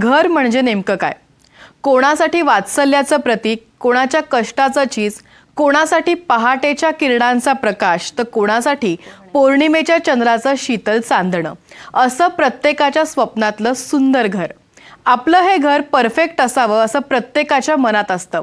घर म्हणजे नेमकं काय? कोणासाठी वात्सल्याचं प्रतीक, कोणाच्या कष्टाचं चीज, कोणासाठी पहाटेच्या किरणांचा प्रकाश, तर कोणासाठी पौर्णिमेच्या चंद्राचं शीतल चांदणं. असं प्रत्येकाच्या स्वप्नातलं सुंदर घर. आपलं हे घर परफेक्ट असावं असं प्रत्येकाच्या मनात असतं.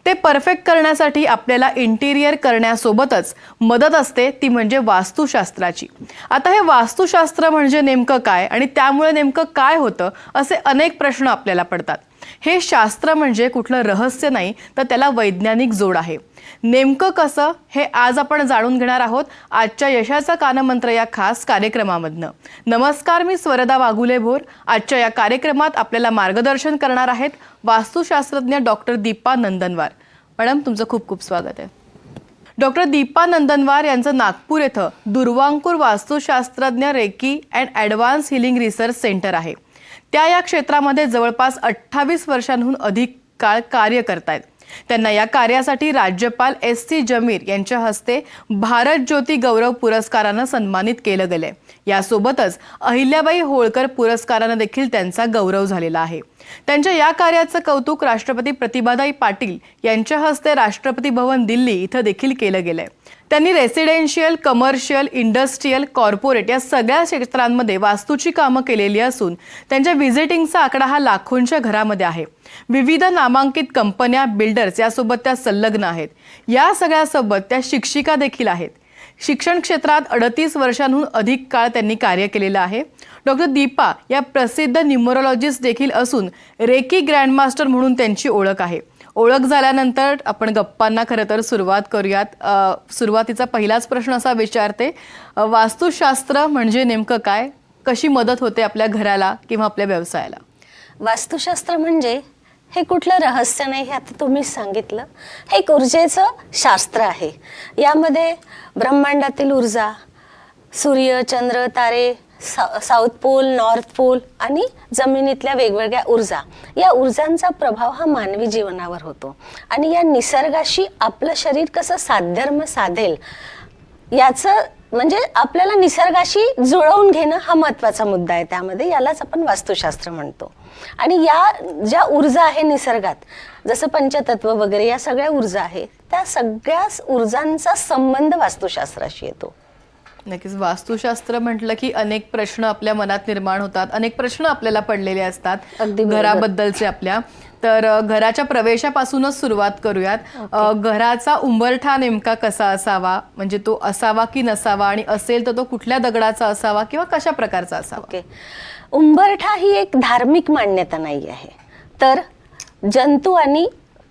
ते परफेक्ट करण्यासाठी आपल्याला इंटिरियर करण्यासोबतच मदत असते, ती म्हणजे वास्तुशास्त्राची. आता हे वास्तुशास्त्र म्हणजे नेमकं काय आणि त्यामुळे नेमकं काय होतं, असे अनेक प्रश्न आपल्याला पडतात. हे शास्त्र म्हणजे कुठलं रहस्य नाही, तर त्याला वैज्ञानिक जोड आहे. नेमकं कसं हे आज आपण जाणून घेणार आहोत आजच्या यशाचा कानमंत्र या खास कार्यक्रमामधनं. नमस्कार, मी स्वरदा वाघुले भोर. आजच्या या कार्यक्रमात आपल्याला मार्गदर्शन करणार आहेत वास्तुशास्त्रज्ञ डॉक्टर दीपा नंदनवार. मॅडम, तुमचं खूप खूप स्वागत आहे. डॉक्टर दीपा नंदनवार यांचं नागपूर येथे दुर्वांकूर वास्तुशास्त्रज्ञ reiki and advance healing research centre आहे. त्या या क्षेत्रामध्ये जवळपास 28 वर्षांहून अधिक काळ कार्य करतायत. त्यांना या कार्यासाठी राज्यपाल एस.सी. जमीर यांच्या हस्ते भारत ज्योती गौरव पुरस्कारानं सन्मानित केलं गेलंय. यासोबतच अहिल्याबाई होळकर पुरस्कारानं देखील त्यांचा गौरव झालेला आहे. त्यांच्या या कार्याचं कौतुक राष्ट्रपती प्रतिभाताई पाटील यांच्या हस्ते राष्ट्रपती भवन दिल्ली इथं देखील केलं गेलंय. त्यांनी रेसिडेन्शियल, कमर्शियल, इंडस्ट्रियल, कॉर्पोरेट या सगळ्या क्षेत्रांमध्ये वास्तूची कामं केलेली असून त्यांच्या व्हिजिटिंगचा आकडा हा लाखोंच्या घरामध्ये आहे. विविध नामांकित कंपन्या, बिल्डर्स यासोबत त्या संलग्न आहेत. या सगळ्यासोबत त्या शिक्षिका देखील आहेत. शिक्षण क्षेत्रात 38 वर्षांहून अधिक काळ त्यांनी कार्य केलेलं आहे. डॉक्टर दीपा या प्रसिद्ध न्यूमरोलॉजिस्ट देखील असून रेकी ग्रँडमास्टर म्हणून त्यांची ओळख आहे. ओळख झाल्यानंतर आपण गप्पांना खरं तर सुरुवात करूयात. सुरुवातीचा पहिलाच प्रश्न असा विचारते, वास्तुशास्त्र म्हणजे नेमकं काय? कशी मदत होते आपल्या घराला किंवा आपल्या व्यवसायाला? वास्तुशास्त्र म्हणजे हे कुठलं रहस्य नाही, हे आता तुम्हीच सांगितलं. हे एक ऊर्जेचं शास्त्र आहे. यामध्ये ब्रह्मांडातील ऊर्जा, सूर्य, चंद्र, तारे, साऊथ पोल, नॉर्थ पोल आणि जमिनीतल्या वेगवेगळ्या ऊर्जा, या ऊर्जांचा प्रभाव हा मानवी जीवनावर होतो. आणि या निसर्गाशी आपलं शरीर कसं साधर्म्य साधेल याचं म्हणजे आपल्याला निसर्गाशी जुळवून घेणं हा महत्त्वाचा मुद्दा आहे. त्यामध्ये यालाच आपण वास्तुशास्त्र म्हणतो. आणि या ज्या ऊर्जा आहे निसर्गात, जसं पंचतत्व वगैरे या सगळ्या ऊर्जा आहे, त्या सगळ्या ऊर्जांचा संबंध वास्तुशास्त्राशी येतो. नक्कीच. वास्तुशास्त्र म्हटलं की अनेक प्रश्न आपल्या मनात निर्माण होतात, अनेक प्रश्न आपल्याला पडलेले असतात घराबद्दलचे आपल्या. तर घराच्या प्रवेशापासूनच सुरुवात करूयात. घराचा उंबरठा नेमका कसा असावा, म्हणजे तो असावा की नसावा, आणि असेल तर तो कुठल्या दगडाचा असावा किंवा कशा प्रकारचा असावा? उंबरठा ही एक धार्मिक मान्यता नाही आहे, तर जंतू आणि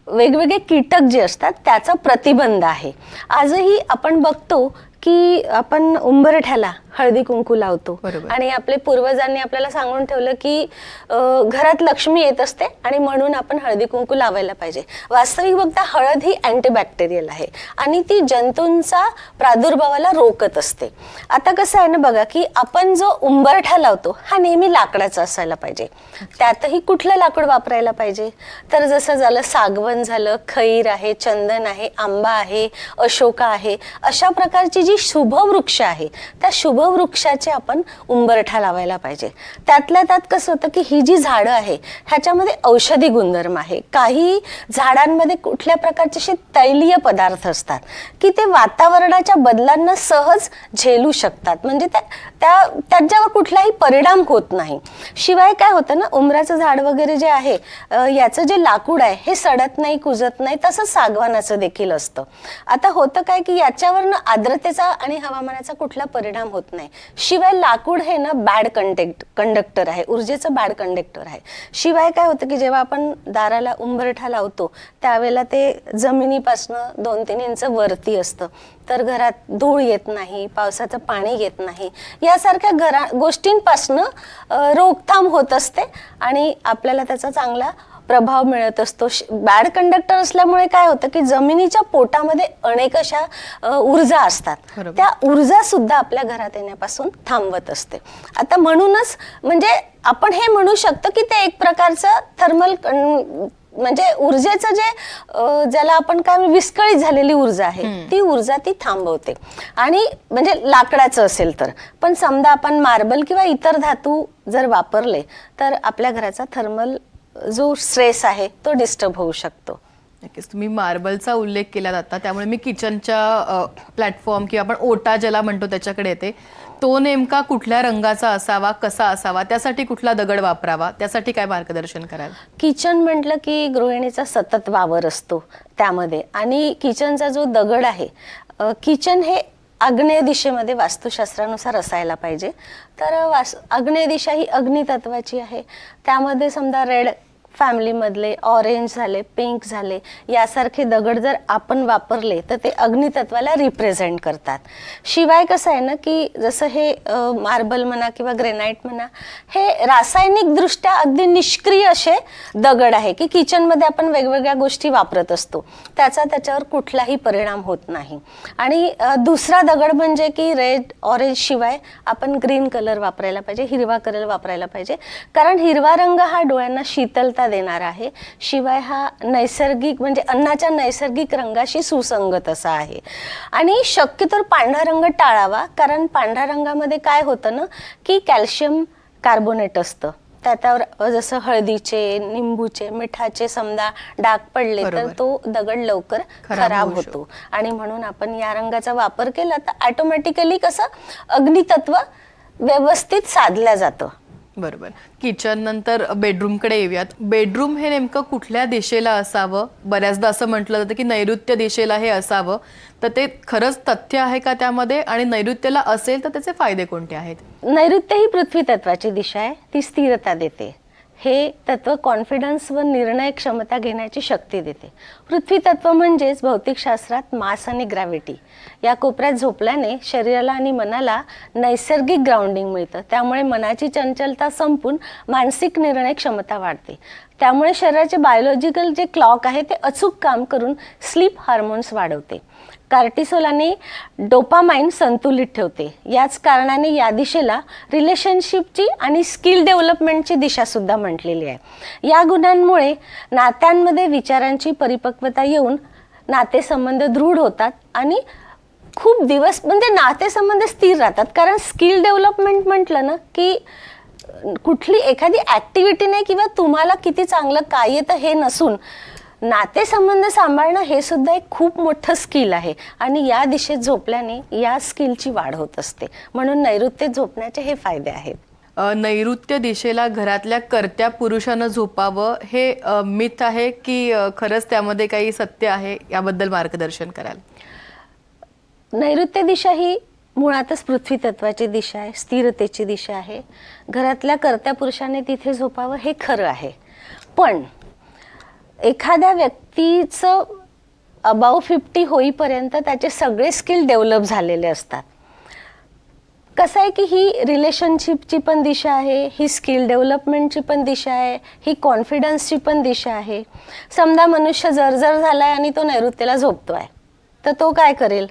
वेगवेगळे कीटक जे असतात त्याचा प्रतिबंध आहे. आजही आपण बघतो की आपण उंबरठ्याला हळदी कुंकू लावतो. आणि आपले पूर्वजांनी आपल्याला सांगून ठेवलं की घरात लक्ष्मी येत असते आणि म्हणून आपण हळदी कुंकू लावायला पाहिजे. वास्तविक बघता हळद ही अँटीबॅक्टेरियल आहे आणि ती जंतूंचा प्रादुर्भावाला रोखत असते. आता कसं आहे ना बघा, की आपण जो उंबरठा लावतो हा नेहमी लाकडाचा असायला पाहिजे. त्यातही कुठलं लाकूड वापरायला पाहिजे, तर जसं झालं सागवन झालं, खैर आहे, चंदन आहे, आंबा आहे, अशोका आहे, अशा प्रकारची जी शुभ वृक्ष आहे त्या शुभ वृक्षाचे आपण उंबरठा लावायला पाहिजे. त्यातल्या त्यात कसं होतं की ही जी झाडं आहे ह्याच्यामध्ये औषधी गुणधर्म आहे. काही झाडांमध्ये कुठल्या प्रकारचे असे तैलीय पदार्थ असतात की ते वातावरणाच्या बदलांना सहज झेलू शकतात, म्हणजे त्याच्यावर कुठलाही परिणाम होत नाही. शिवाय काय होतं ना, उंबराचं झाड वगैरे जे आहे याचं जे लाकूड आहे हे सडत नाही, कुजत नाही, तसंच सागवानाचं देखील असतं. आता होतं काय की याच्यावरनं आर्द्रतेचा आणि हवामानाचा कुठला परिणाम होत नाही. शिवाय लाकूड हे ना बॅड कंडक्टर आहे, ऊर्जेचं बॅड कंडक्टर आहे. शिवाय काय होतं की जेव्हा आपण दाराला उंबरठा लावतो त्यावेळेला ते जमिनीपासनं 2-3 इंच वरती असतं, तर घरात धूळ येत नाही, पावसाचं पाणी येत नाही, यासारख्या गोष्टींपासनं रोकथाम होत असते आणि आपल्याला त्याचा चांगला प्रभाव मिळत असतो. बॅड कंडक्टर असल्यामुळे काय होतं की जमिनीच्या पोटामध्ये अनेक अशा ऊर्जा असतात, त्या ऊर्जा सुद्धा आपल्या घरात येण्यापासून थांबवत असते. आता म्हणूनच म्हणजे आपण हे म्हणू शकतो की ते एक प्रकारचं थर्मल म्हणजे ऊर्जेचं जे ज्याला आपण काय विस्कळीत झालेली ऊर्जा आहे ती ऊर्जा ती थांबवते. आणि म्हणजे लाकडाचं असेल तर, पण समजा आपण मार्बल किंवा इतर धातू जर वापरले तर आपल्या घराचा थर्मल जो स्ट्रेस आहे तो डिस्टर्ब होऊ शकतो. नक्कीच. तुम्ही मार्बलचा उल्लेख केला आता, त्यामुळे मी किचनच्या प्लॅटफॉर्म किंवा आपण ओटा ज्याला म्हणतो त्याच्याकडे येते. तो नेमका कुठल्या रंगाचा असावा, कसा असावा, त्यासाठी कुठला दगड वापरावा, त्यासाठी काय मार्गदर्शन कराल? किचन म्हटलं की गृहिणीचा सतत वावर असतो त्यामध्ये, आणि किचनचा जो दगड आहे, किचन हे आग्नेय दिशेमध्ये वास्तुशास्त्रानुसार असायला पाहिजे. तर आग्नेय दिशा ही अग्नितत्वाची आहे. त्यामध्ये समजा रेड फॅमिलीमधले ऑरेंज झाले, पिंक झाले, यासारखे दगड जर आपण वापरले तर ते अग्नितत्वाला रिप्रेझेंट करतात. शिवाय कसं आहे ना की जसं हे मार्बल म्हणा किंवा ग्रेनाइट म्हणा, हे रासायनिकदृष्ट्या अगदी निष्क्रिय असे दगड आहे की किचनमध्ये आपण वेगवेगळ्या गोष्टी वापरत असतो, त्याचा त्याच्यावर कुठलाही परिणाम होत नाही. आणि दुसरा दगड म्हणजे की रेड ऑरेंज शिवाय आपण ग्रीन कलर वापरायला पाहिजे, हिरवा कलर वापरायला पाहिजे, कारण हिरवा रंग हा डोळ्यांना शीतलता देणार आहे. शिवाय हा नैसर्गिक म्हणजे अन्नाच्या नैसर्गिक रंगाशी सुसंगत असा आहे. आणि शक्यतो पांढरा रंग टाळावा, कारण पांढऱ्या रंगामध्ये काय होतं ना की कॅल्शियम कार्बोनेट असतं. त्याच्यावर जसं हळदीचे, निंबूचे, मिठाचे समजा डाग पडले तर तो दगड लवकर खराब होतो. आणि म्हणून आपण या रंगाचा वापर केला तर ऑटोमॅटिकली कसं अग्नितत्व व्यवस्थित साधलं जातं. बरोबर. किचन नंतर बेडरूमकडे येऊयात. बेडरूम हे नेमकं कुठल्या दिशेला असावं? बऱ्याचदा असं म्हटलं जातं की नैऋत्य दिशेला हे असावं, तर ते खरंच तथ्य आहे का त्यामध्ये? आणि नैऋत्यला असेल तर त्याचे फायदे कोणते आहेत? नैऋत्य ही पृथ्वी तत्वाची दिशा आहे, ती स्थिरता देते. हे तत्व कॉन्फिडन्स व निर्णय क्षमता घेण्याची शक्ती देते. पृथ्वी तत्व म्हणजेच भौतिकशास्त्रात मास आणि ग्रॅव्हिटी. या कोपऱ्यात झोपल्याने शरीराला आणि मनाला नैसर्गिक ग्राउंडिंग मिळतं. त्यामुळे मनाची चंचलता संपून मानसिक निर्णय क्षमता वाढते. त्यामुळे शरीराचे बायोलॉजिकल जे क्लॉक आहे ते अचूक काम करून स्लीप हार्मोन्स वाढवते. कार्टिसोल आणि डोपामाइन संतुलित ठेवते. याच कारणाने या दिशेला रिलेशनशिपची आणि स्किल डेव्हलपमेंटची दिशा सुद्धा म्हटलेली आहे. या गुणांमुळे नात्यांमध्ये विचारांची परिपक्वता येऊन नातेसंबंध दृढ होतात आणि खूप दिवस म्हणजे नातेसंबंध स्थिर राहतात. कारण स्किल डेव्हलपमेंट म्हटलं ना की कुठली एखादी ॲक्टिव्हिटी नाही किंवा तुम्हाला किती चांगलं काय येतं हे नसून नातेसंबंध सांभाळणं हे सुद्धा एक खूप मोठं स्किल आहे. आणि या दिशेत झोपल्याने या स्किलची वाढ होत असते. म्हणून नैऋत्य झोपण्याचे हे फायदे आहेत. नैऋत्य दिशेला घरातल्या कर्त्या पुरुषानं झोपावं हे मिथ आहे की खरंच त्यामध्ये काही सत्य आहे? याबद्दल मार्गदर्शन कराल? नैऋत्य दिशा ही मुळातच पृथ्वी तत्वाची दिशा आहे, स्थिरतेची दिशा आहे. घरातल्या कर्त्या पुरुषाने तिथे झोपावं हे खरं आहे. पण एखाद्या व्यक्तीचं अबाव 50 होईपर्यंत त्याचे सगळे स्किल डेव्हलप झालेले असतात. कसं आहे की ही रिलेशनशिपची पण दिशा आहे, ही स्किल डेव्हलपमेंटची पण दिशा आहे, ही कॉन्फिडन्सची पण दिशा आहे. समजा मनुष्य जर्जर झालाय आणि तो नैऋत्येला झोपतोय, तर तो काय करेल?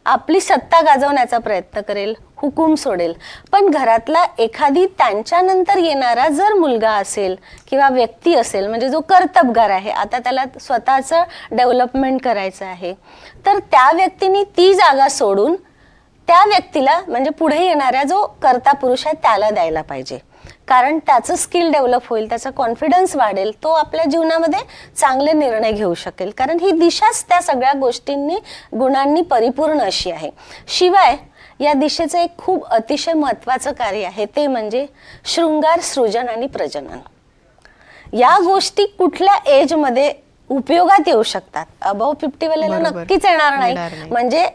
आपली सत्ता गाजवण्याचा प्रयत्न करेल, हुकूम सोडेल. पण घरातला एखादी त्यांच्यानंतर येणारा जर मुलगा असेल किंवा व्यक्ती असेल म्हणजे जो कर्तबगार आहे, आता त्याला स्वतःचं डेव्हलपमेंट करायचं आहे, तर त्या व्यक्तीने ती जागा सोडून त्या व्यक्तीला म्हणजे पुढे येणाऱ्या जो कर्ता पुरुष आहे त्याला द्यायला पाहिजे. कारण त्याचं स्किल डेव्हलप होईल, त्याचा कॉन्फिडन्स वाढेल, तो आपल्या जीवनामध्ये चांगले निर्णय घेऊ शकेल. कारण ही दिशाच त्या सगळ्या गोष्टींनी गुणांनी परिपूर्ण अशी आहे. शिवाय या दिशेचं एक खूप अतिशय महत्त्वाचं कार्य आहे, ते म्हणजे शृंगार, सृजन आणि प्रजनन. या गोष्टी कुठल्या एजमध्ये उपयोगात येऊ शकतात? अबाव 50 वाल्याला नक्कीच येणार नाही, म्हणजे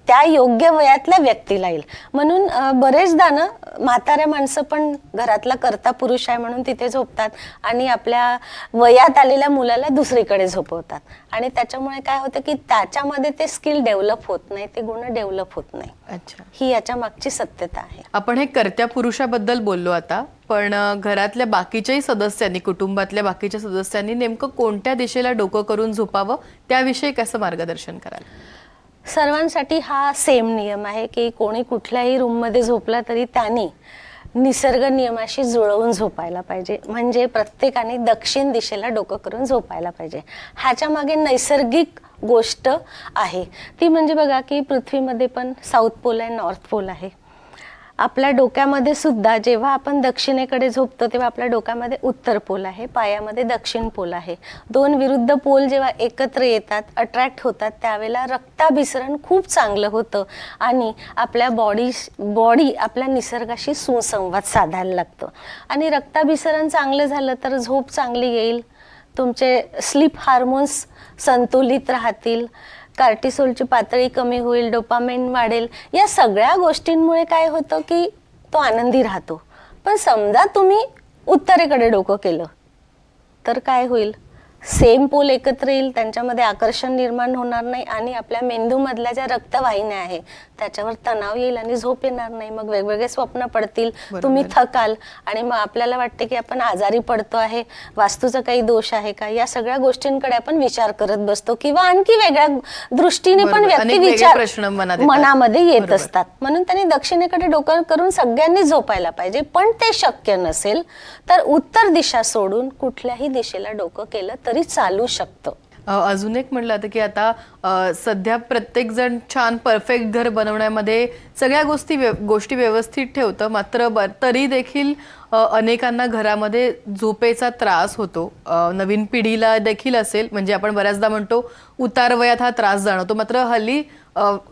त्या योग्य वयातल्या व्यक्तीला येईल. म्हणून बरेचदा ना म्हाताऱ्या माणसं पण घरातला कर्ता पुरुष आहे म्हणून तिथे झोपतात आणि आपल्या वयात आलेल्या मुलाला दुसरीकडे झोपवतात. आणि त्याच्यामुळे काय होतं की त्याच्यामध्ये ते स्किल डेव्हलप होत नाही, ते गुण डेव्हलप होत नाही. अच्छा, ही याच्या मागची सत्यता आहे. आपण हे कर्त्या पुरुषाबद्दल बोललो आता, पण घरातल्या बाकीच्याही सदस्यांनी, कुटुंबातल्या बाकीच्या सदस्यांनी नेमकं कोणत्या दिशेला डोकं करून झोपावं त्याविषयी कसं मार्गदर्शन कराल? सर्वांसाठी हा सेम नियम आहे की कोणी कुठल्याही रूममध्ये झोपला तरी त्यांनी निसर्ग नियमाशी जुळवून झोपायला पाहिजे. म्हणजे प्रत्येकाने दक्षिण दिशेला डोकं करून झोपायला पाहिजे. ह्याच्या मागे नैसर्गिक गोष्ट आहे ती म्हणजे बघा की पृथ्वीमध्ये पण साऊथ पोल आहे, नॉर्थ पोल आहे. आपल्या डोक्यामध्ये सुद्धा जेव्हा आपण दक्षिणेकडे झोपतो तेव्हा आपल्या डोक्यामध्ये उत्तर पोल आहे, पायामध्ये दक्षिण पोल आहे. दोन विरुद्ध पोल जेव्हा एकत्र येतात, अट्रॅक्ट होतात, त्यावेळेला रक्ताभिसरण खूप चांगलं होतं आणि आपल्या बॉडी आपल्या निसर्गाशी सुसंवाद साधायला लागतं. आणि रक्ताभिसरण चांगलं झालं तर झोप चांगली येईल, तुमचे स्लीप हार्मोन्स संतुलित राहतील, कार्टिसोलची पातळी कमी होईल, डोपामाइन वाढेल. या सगळ्या गोष्टींमुळे काय होतं की तो आनंदी राहतो. पण समजा तुम्ही उत्तरेकडे डोकं केलं तर काय होईल? सेम पोल एकत्र येईल, त्यांच्यामध्ये आकर्षण निर्माण होणार नाही आणि आपल्या मेंदूमधल्या ज्या रक्तवाहिन्या आहे त्याच्यावर तणाव येईल आणि झोप येणार नाही. मग वेगवेगळे स्वप्न पडतील, तुम्ही थकाल आणि मग आपल्याला वाटते की आपण आजारी पडतो आहे, वास्तूचा काही दोष आहे का, या सगळ्या गोष्टींकडे आपण विचार करत बसतो किंवा आणखी वेगळ्या दृष्टीने पण व्यक्ती विचार मनामध्ये येत असतात. म्हणून त्यांनी दक्षिणेकडे डोकं करून सगळ्यांनी झोपायला पाहिजे. पण ते शक्य नसेल तर उत्तर दिशा सोडून कुठल्याही दिशेला डोकं केलं तरी चालू शकतं. अजून एक म्हटलं होतं की आता सध्या प्रत्येक जण छान परफेक्ट घर बनवण्यामध्ये सगळ्या गोष्टी व्यवस्थित ठेवतं, मात्र तरी देखील अनेकांना घरामध्ये झोपेचा त्रास होतो. नवीन पिढीला देखील असेल, म्हणजे आपण बऱ्याचदा म्हणतो उतार वयात हा त्रास जाणवतो, मात्र हल्ली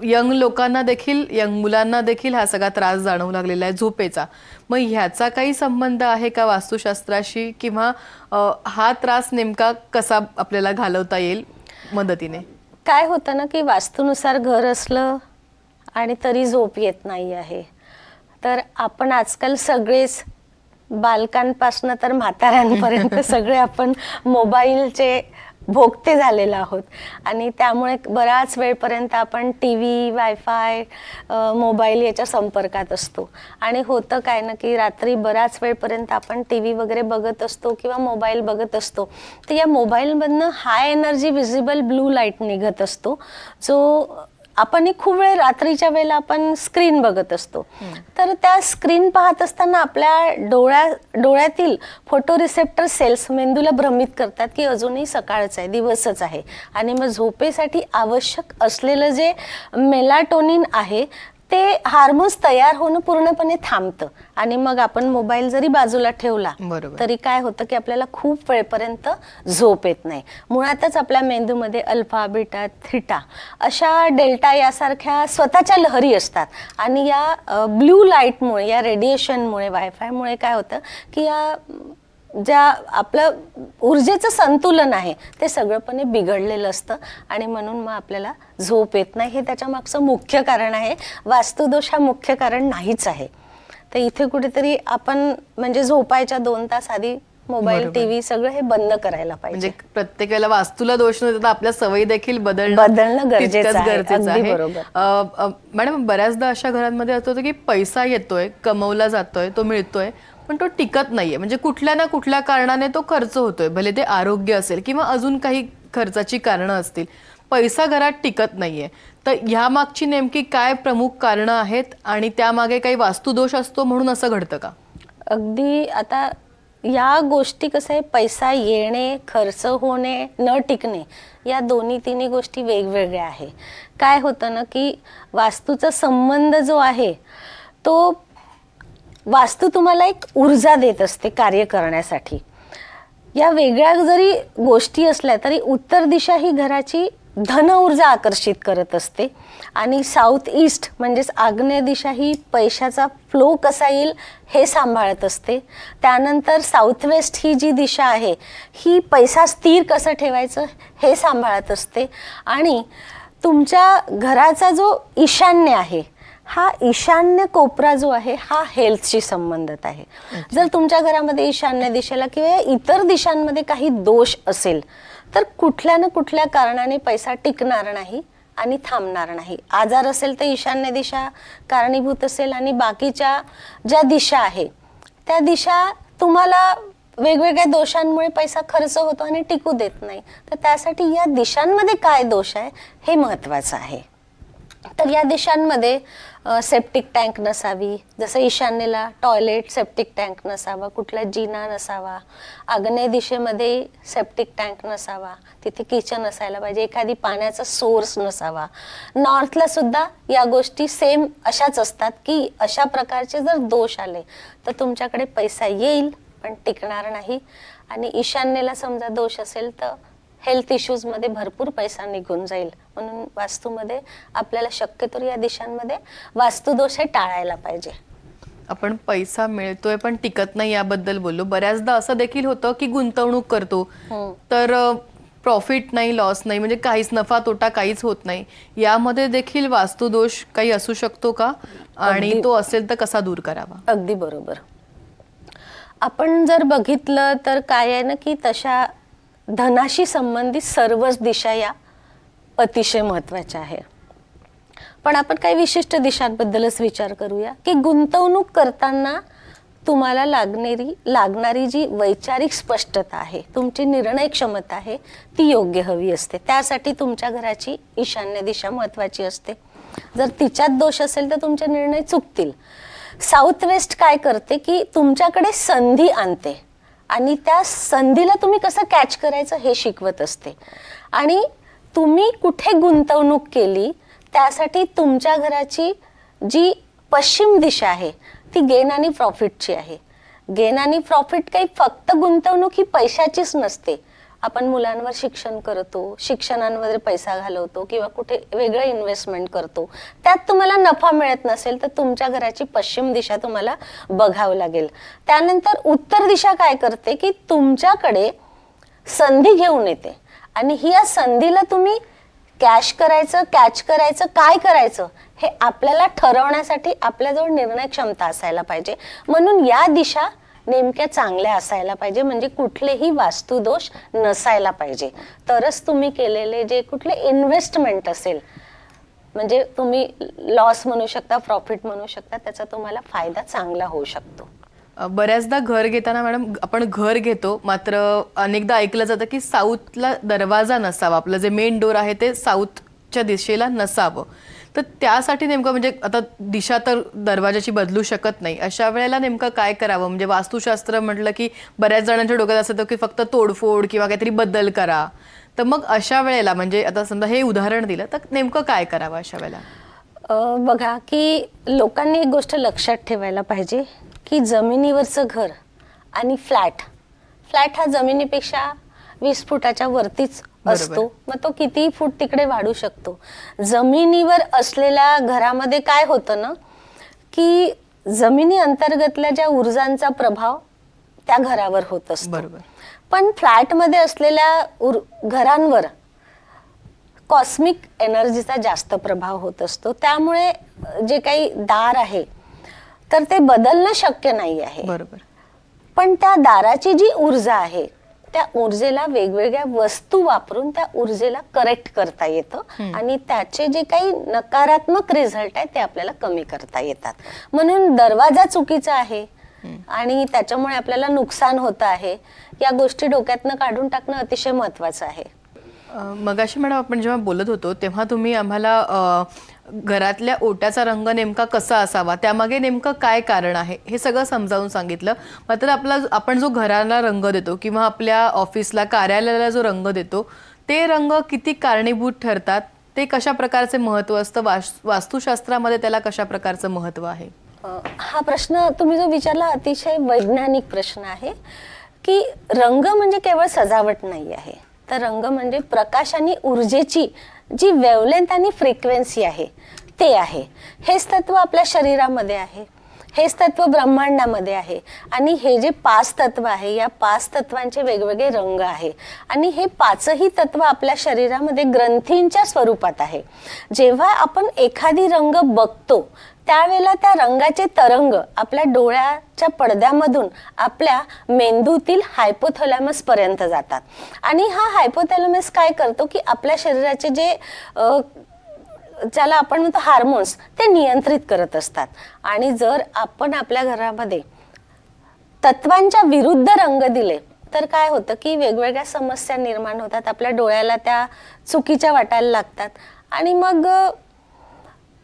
यंग लोकांना देखील, यंग मुलांना देखील हा सगळा त्रास जाणवू लागलेला आहे झोपेचा. मग ह्याचा काही संबंध आहे का वास्तुशास्त्राशी, किंवा हा त्रास नेमका कसा आपल्याला घालवता येईल मदतीने? काय होतं ना की वास्तूनुसार घर असलं आणि तरी झोप येत नाही आहे, तर आपण आजकाल सगळेच बालकांपासून तर म्हाताऱ्यांपर्यंत सगळे आपण मोबाईलचे भोगते झालेलो आहोत. आणि त्यामुळे बराच वेळपर्यंत आपण टी व्ही, वायफाय, मोबाईल याच्या संपर्कात असतो. आणि होतं काय ना की रात्री बराच वेळपर्यंत आपण टी व्ही वगैरे बघत असतो किंवा मोबाईल बघत असतो, तर या मोबाईलमधनं high energy visible blue light निघत असतो, जो आपण खूप वेळ रात्रीच्या वेळेला आपण स्क्रीन बघत असतो. तर त्या स्क्रीन पाहत असताना आपल्या डोळ्यातील फोटो रिसेप्टर सेल्स मेंदूला भ्रमित करतात की अजूनही सकाळच आहे, दिवसच आहे. आणि मग झोपेसाठी आवश्यक असलेलं जे मेलाटोनिन आहे ते हार्मोन्स तयार होणं पूर्णपणे थांबतं. आणि मग आपण मोबाईल जरी बाजूला ठेवला तरी काय होतं की आपल्याला खूप वेळपर्यंत झोप येत नाही. मुळातच आपल्या मेंदूमध्ये अल्फा, बीटा, थीटा अशा डेल्टा यासारख्या स्वतःच्या लहरी असतात. आणि या ब्लू लाईटमुळे, या रेडिएशनमुळे, वायफायमुळे काय होतं की या ज्या आपलं ऊर्जेचं संतुलन आहे ते सगळंपणे बिघडलेलं असतं आणि म्हणून मग आपल्याला झोप येत नाही. हे त्याच्या मागचं मुख्य कारण आहे. वास्तुदोष हा मुख्य कारण नाहीच आहे. तर इथे कुठेतरी आपण म्हणजे झोपायच्या 2 तास आधी मोबाईल, टीव्ही सगळं हे बंद करायला पाहिजे. म्हणजे प्रत्येक वेळेला वास्तूला दोष नव्हता, आपल्या सवयी देखील बदलणं गरजेचं आहे. मॅडम, बऱ्याचदा अशा घरांमध्ये असं होतं की पैसा येतोय, कमवला जातोय, तो मिळतोय, पण तो टिकत नाहीये. म्हणजे कुठल्या ना कुठल्या कारणाने तो खर्च होतोय, भले ते आरोग्य असेल किंवा अजून काही खर्चाची कारणं असतील, पैसा घरात टिकत नाहीये. तर ह्या मागची नेमकी काय प्रमुख कारणं आहेत आणि त्यामागे काही वास्तुदोष असतो म्हणून असं घडतं का? अगदी आता या गोष्टी कसं आहे, पैसा येणे, खर्च होणे, न टिकणे, या दोन्ही गोष्टी वेगवेगळ्या आहे. काय होतं ना की वास्तूचा संबंध जो आहे तो वास्तू तुम्हाला एक ऊर्जा देत असते कार्य करण्यासाठी. या वेगळ्या जरी गोष्टी असल्या तरी उत्तर दिशा ही घराची धन ऊर्जा आकर्षित करत असते आणि साऊथ ईस्ट म्हणजेच आग्नेय दिशा ही पैशाचा फ्लो कसा येईल हे सांभाळत असते. त्यानंतर साऊथ वेस्ट ही जी दिशा आहे ही पैसा स्थिर कसं ठेवायचं हे सांभाळत असते. आणि तुमच्या घराचा जो ईशान्य आहे, हा ईशान्य कोपरा जो आहे हा हेल्थशी संबंधित आहे. जर तुमच्या घरामध्ये ईशान्य दिशेला किंवा इतर दिशांमध्ये काही दोष असेल तर कुठल्या ना कुठल्या कारणाने पैसा टिकणार नाही आणि थांबणार नाही. आजार असेल तर ईशान्य दिशा कारणीभूत असेल आणि बाकीच्या ज्या दिशा आहे त्या दिशा तुम्हाला वेगवेगळ्या दोषांमुळे पैसा खर्च होतो आणि टिकू देत नाही. तर त्यासाठी या दिशांमध्ये काय दोष आहे हे महत्त्वाचं आहे. तर या दिशांमध्ये सेप्टिक टँक नसावी, जसं ईशान्येला टॉयलेट सेप्टिक टँक नसावा, कुठला जिना नसावा, आग्नेय दिशेमध्ये सेप्टिक टँक नसावा, तिथे किचन असायला पाहिजे, एखादी पाण्याचा सोर्स नसावा. नॉर्थला सुद्धा या गोष्टी सेम अशाच असतात की अशा प्रकारचे जर दोष आले तर तुमच्याकडे पैसा येईल पण टिकणार नाही. आणि ईशान्येला समजा दोष असेल तर हेल्थ इश्यूजमध्ये भरपूर पैसा निघून जाईल. म्हणून वास्तूमध्ये आपल्याला शक्यतो या दिशांमध्ये वास्तुदोष हे टाळायला पाहिजे. आपण पैसा मिळतोय पण टिकत नाही याबद्दल बोललो. बऱ्याचदा असं देखील होतं की गुंतवणूक करतो तर प्रॉफिट नाही, लॉस नाही, म्हणजे काहीच नफा तोटा काहीच होत नाही. यामध्ये देखील वास्तुदोष काही असू शकतो का, आणि तो असेल तर कसा दूर करावा? अगदी बरोबर. आपण जर बघितलं तर काय आहे ना की तशा धनाशी संबंधित सर्वच दिशा या अतिशय महत्त्वाच्या आहे. पण आपण काही विशिष्ट दिशांबद्दलच विचार करूया की गुंतवणूक करताना तुम्हाला लागणारी जी वैचारिक स्पष्टता आहे, तुमची निर्णय क्षमता आहे, ती योग्य हवी असते. त्यासाठी तुमच्या घराची ईशान्य दिशा महत्त्वाची असते. जर तिच्यात दोष असेल तर तुमचे निर्णय चुकतील. साऊथ वेस्ट काय करते की तुमच्याकडे संधी आणते आणि त्या संधीला तुम्ही कसं कॅच करायचं हे शिकवत असते. आणि तुम्ही कुठे गुंतवणूक केली त्यासाठी तुमच्या घराची जी पश्चिम दिशा आहे ती गेन आणि प्रॉफिटची आहे. गेन आणि प्रॉफिट काही फक्त गुंतवणूक ही पैशाचीच नसते. आपण मुलांवर शिक्षण करतो, शिक्षणांमध्ये पैसा घालवतो किंवा कुठे वेगळं इन्व्हेस्टमेंट करतो, त्यात तुम्हाला नफा मिळत नसेल तर तुमच्या घराची पश्चिम दिशा तुम्हाला बघावं लागेल. त्यानंतर उत्तर दिशा काय करते की तुमच्याकडे संधी घेऊन येते आणि ही या संधीला तुम्ही कॅच करायचं काय करायचं हे आपल्याला ठरवण्यासाठी आपल्याजवळ निर्णय क्षमता असायला पाहिजे. म्हणून या दिशा नेमक्या चांगल्या असायला पाहिजे, म्हणजे कुठलेही वास्तुदोष नसायला पाहिजे. तरच तुम्ही केलेले जे कुठले इन्व्हेस्टमेंट असेल, म्हणजे तुम्ही लॉस म्हणू शकता, प्रॉफिट म्हणू शकता, त्याचा तुम्हाला फायदा चांगला होऊ शकतो. बऱ्याचदा घर घेताना मॅडम आपण घर घेतो, मात्र अनेकदा ऐकलं जातं की साऊथला दरवाजा नसावा, आपलं जे मेन डोर आहे ते साऊथच्या दिशेला नसावं. तर त्यासाठी नेमकं म्हणजे आता दिशा तर दरवाजाची बदलू शकत नाही, अशा वेळेला नेमकं काय करावं? म्हणजे वास्तुशास्त्र म्हटलं की बऱ्याच जणांच्या डोक्यात असं की फक्त तोडफोड किंवा काहीतरी बदल करा. तर मग अशा वेळेला म्हणजे आता समजा हे उदाहरण दिलं तर नेमकं काय करावं अशा वेळेला? बघा की लोकांनी एक गोष्ट लक्षात ठेवायला पाहिजे की जमिनीवरचं घर आणि फ्लॅट हा जमिनीपेक्षा 20 फुटाच्या वरतीच असतो. मग तो किती फूट तिकडे वाढू शकतो. जमिनीवर असलेल्या घरामध्ये काय होतं ना की जमिनी अंतर्गतल्या ज्या ऊर्जांचा प्रभाव त्या घरावर होत असतो. पण फ्लॅटमध्ये असलेल्या घरांवर कॉस्मिक एनर्जीचा जास्त प्रभाव होत असतो. त्यामुळे जे काही दार आहे तर ते बदलणं शक्य नाही आहे. पण त्या दाराची जी ऊर्जा आहे त्या ऊर्जेला वेगवेगळ्या वस्तू वापरून त्या ऊर्जेला करेक्ट करता येतं आणि त्याचे जे काही नकारात्मक रिझल्ट आहे ते आपल्याला कमी करता येतात. म्हणून दरवाजा चुकीचा आहे आणि त्याच्यामुळे आपल्याला नुकसान होतं आहे, या गोष्टी डोक्यातनं काढून टाकणं अतिशय महत्वाचं आहे. मगाशी मॅडम आपण जेव्हा बोलत होतो तेव्हा तुम्ही आम्हाला घरातल्या ओट्याचा रंग नेमका कसा असावा, त्यामागे नेमकं काय कारण आहे हे सगळं समजावून सांगितलं. मात्र आपण जो घराला रंग देतो किंवा आपल्या ऑफिसला, कार्यालयाला जो रंग देतो ते रंग किती कारणीभूत ठरतात, ते कशा प्रकारचे महत्त्व असतं, वास्तुशास्त्रामध्ये त्याला कशा प्रकारचं महत्त्व आहे? हा प्रश्न तुम्ही जो विचारला अतिशय वैज्ञानिक प्रश्न आहे की रंग म्हणजे केवळ सजावट नाही आहे, तर रंग म्हणजे प्रकाश आणि ऊर्जेची जी वेवलेंथ आणि फ्रिक्वेन्सी आहे ते आहे. हेच तत्व आपल्या शरीरामध्ये आहे, हेच तत्व ब्रह्मांडामध्ये आहे आणि हे जे 5 तत्व आहे या 5 तत्वांचे वेगवेगळे रंग आहे आणि हे 5ही तत्व आपल्या शरीरामध्ये ग्रंथींच्या स्वरूपात आहे. जेव्हा आपण एखादी रंग बघतो त्यावेळेला त्या रंगाचे तरंग आपल्या डोळ्याच्या पडद्यामधून आपल्या मेंदूतील हायपोथॅलॅमस पर्यंत जातात आणि हा हायपोथॅलॅमस काय करतो की आपल्या शरीराचे जे ज्याला आपण म्हणतो हार्मोन्स ते नियंत्रित करत असतात. आणि जर आपण आपल्या घरामध्ये तत्वांच्या विरुद्ध रंग दिले तर काय होतं की वेगवेगळ्या समस्या निर्माण होतात, आपल्या डोळ्याला त्या चुकीच्या वाटायला लागतात आणि मग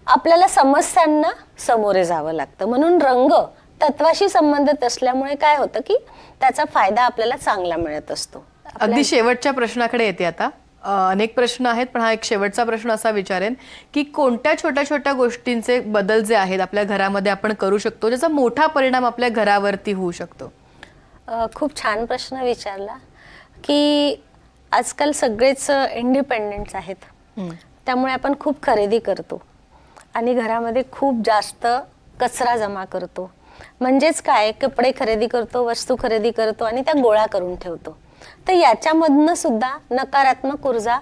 आपल्याला समस्यांना सामोरे जावं लागतं. म्हणून रंग तत्वाशी संबंधित असल्यामुळे काय होतं की त्याचा फायदा आपल्याला चांगला मिळत असतो. अगदी शेवटच्या प्रश्नाकडे येते आता. अनेक प्रश्न आहेत, पण हा एक शेवटचा प्रश्न असा विचारेन की कोणत्या छोट्या छोट्या गोष्टींचे बदल जे आहेत आपल्या घरामध्ये आपण करू शकतो ज्याचा मोठा परिणाम आपल्या घरावरती होऊ शकतो? खूप छान प्रश्न विचारला की आजकाल सगळेच इंडिपेंडेंट्स आहेत. त्यामुळे आपण खूप खरेदी करतो आणि घरामध्ये खूप जास्त कचरा जमा करतो. म्हणजेच काय, कपडे खरेदी करतो, वस्तू खरेदी करतो आणि त्या गोळा करून ठेवतो. तर याच्यामधनं सुद्धा नकारात्मक ऊर्जा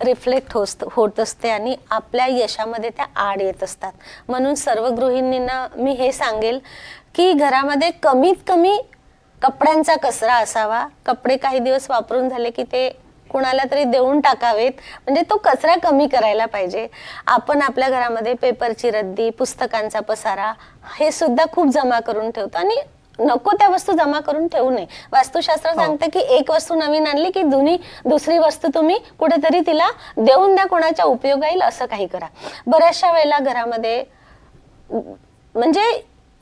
रिफ्लेक्ट होत असते आणि आपल्या यशामध्ये त्या आड येत असतात. म्हणून सर्व गृहिणींना मी हे सांगेल की घरामध्ये कमीत कमी कपड्यांचा कचरा असावा. कपडे काही दिवस वापरून झाले की ते कुणाला तरी देऊन टाकावेत, म्हणजे तो कचरा कमी करायला पाहिजे. आपण आपल्या घरामध्ये पेपरची रद्दी, पुस्तकांचा पसारा हे सुद्धा खूप जमा करून ठेवतो आणि नको त्या वस्तू जमा करून ठेवू नये. वास्तुशास्त्र सांगतं की एक वस्तू नवीन आणली की दुसरी वस्तू तुम्ही कुठेतरी तिला देऊन द्या, कोणाच्या उपयोग येईल असं काही करा. बऱ्याचशा वेळेला घरामध्ये म्हणजे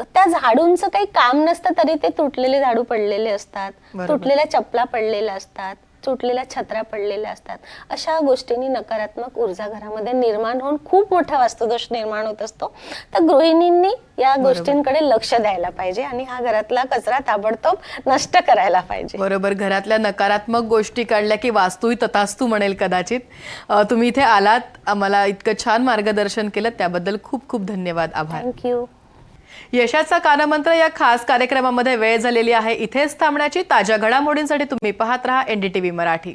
त्या झाडूंचं काही काम नसतं तरी ते तुटलेले झाडू पडलेले असतात, तुटलेल्या चपला पडलेल्या असतात, तुटलेल्या छत्र्या पडलेल्या असतात. अशा गोष्टींनी नकारात्मक ऊर्जा घरामध्ये निर्माण होऊन खूप मोठा वास्तुदोष निर्माण होत असतो. तर गृहिणींनी या गोष्टींकडे लक्ष द्यायला पाहिजे आणि हा घरातला कचरा ताबडतोब नष्ट करायला पाहिजे. बरोबर. घरातल्या नकारात्मक गोष्टी काढल्या की वास्तूही तथास्तू म्हणेल कदाचित. तुम्ही इथे आलात, आम्हाला इतकं छान मार्गदर्शन केलं, त्याबद्दल खूप खूप धन्यवाद, आभार. थँक्यू. यशाचा कानमंत्र या खास कार्यक्रमामध्ये वेळ झालेली आहे इथेच थांबण्याची. ताज्या घडामोडींसाठी तुम्ही पाहत रहा NDTV मराठी.